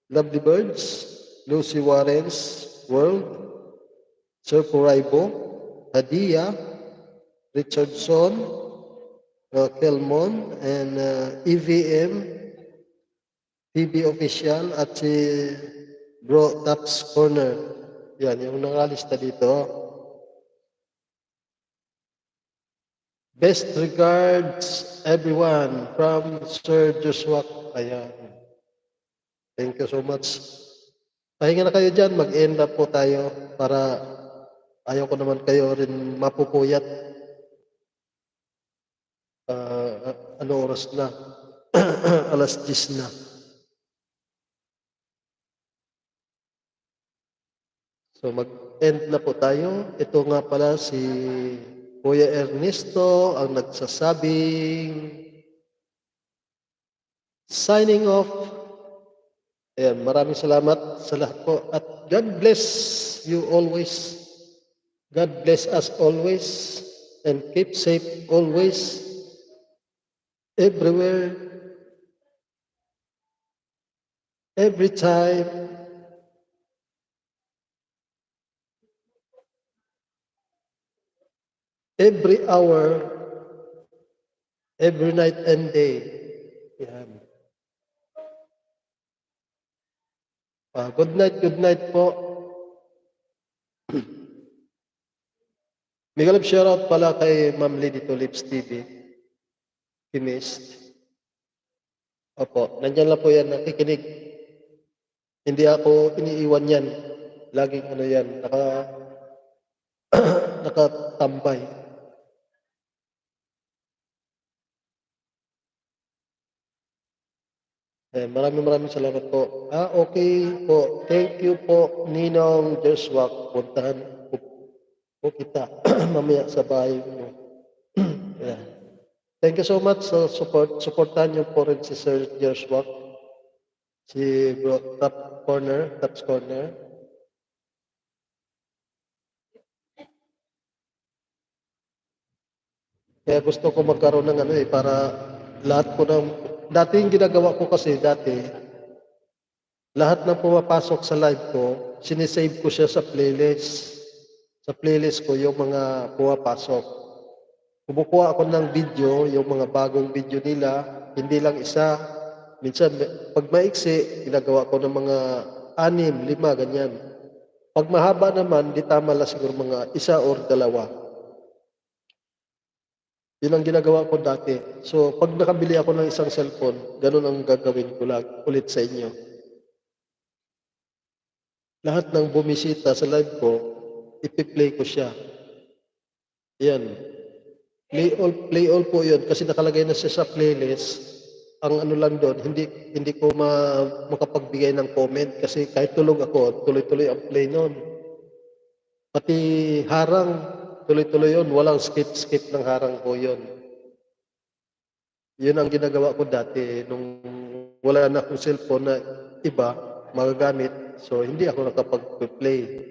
Lovely Birds, Lucy Warren's World, Sir Puraibo, Hadia, Richardson, Kelmon, and EVM, TV Official, at si Bro Taps Corner. Yan, yung nangalista dito. Best regards, everyone, from Sir Joshua. Ayan. Thank you so much. Pahinga na kayo dyan, mag-end up po tayo para ayaw ko naman kayo rin mapupuyat. Ano oras na? Alas 10 na. So mag-end na po tayo. Ito nga pala si Kuya Ernesto ang nagsasabing signing off. Ayan, maraming salamat sa lahat po. At God bless you always. God bless us always. And keep safe always. Everywhere. Every time. Every hour. Every night and day. Yan. Good night po. Miguel, shoutout pala kay Ma'am Lady Tulips TV. Kimist. Opo, nandyan lang po yan, nakikinig. Hindi ako iniiwan yan. Laging ano yan, nakatambay. Maraming salamat po. Okay po. Thank you po, Ninong Joshua. Puntahan po kita mamaya sa bahay mo. Yeah. Thank you so much sa support. Supportan niyo po rin si Sir Joshua. Si Bro Taps Corner. Kaya gusto ko magkaroon ng para lahat ko ng dati yung ginagawa ko kasi lahat ng pumapasok sa live ko, sinisave ko siya sa playlist. Sa playlist ko yung mga pumapasok. Kumukuha ako ng video, yung mga bagong video nila, hindi lang isa. Minsan, pag maiksi, ginagawa ko ng mga 6, 5, ganyan. Pag mahaba naman, di tama lang siguro mga 1 or 2. Yun ang ginagawa ko dati. So, pag nakabili ako ng isang cellphone, ganun ang gagawin ko lang ulit sa inyo. Lahat ng bumisita sa live ko, ipi-play ko siya. Yan. Play all po yun kasi nakalagay na siya sa playlist. Ang ano lang doon, hindi ko makapagbigay ng comment kasi kahit tulog ako, tuloy-tuloy ang play noon. Pati harang, tuloy-tuloy yun. Walang skip ng harang ko yun. Yun ang ginagawa ko dati nung wala na akong cellphone na iba magagamit. So, hindi ako nakapag-play.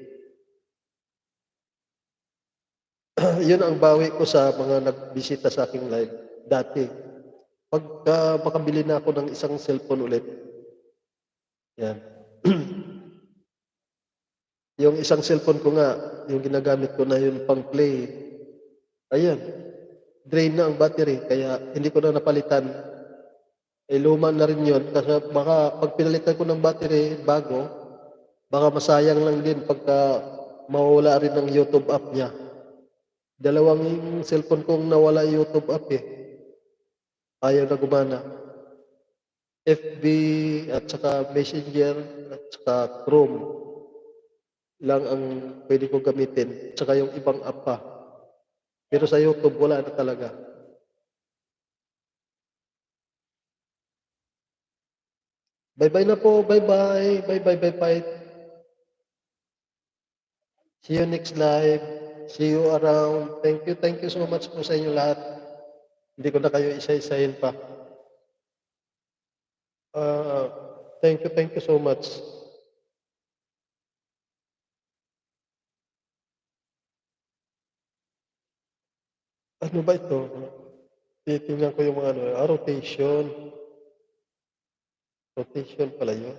Yun ang bawi ko sa mga nagbisita sa aking live dati. Pagka makabili na ako ng isang cellphone ulit, yan. Yung isang cellphone ko nga, yung ginagamit ko na yun pang play, ayan, drain na ang battery, kaya hindi ko na napalitan. Luma na rin yun, kasi baka pag pinalitan ko ng battery bago, baka masayang lang din pagka mawala rin ng YouTube app niya. Dalawang cellphone kong nawala YouTube app ayaw na gumana. FB at saka Messenger at saka Chrome lang ang pwede ko gamitin. At saka yung ibang app pa. Pero sa YouTube, wala na talaga. Bye-bye na po. Bye-bye. Bye-bye. See you next live. See you around. Thank you so much po sa inyo lahat. Hindi ko na kayo isa-isahin pa. Thank you so much. Ano ba ito? Titingnan ko yung mga rotation. Rotation pala yun.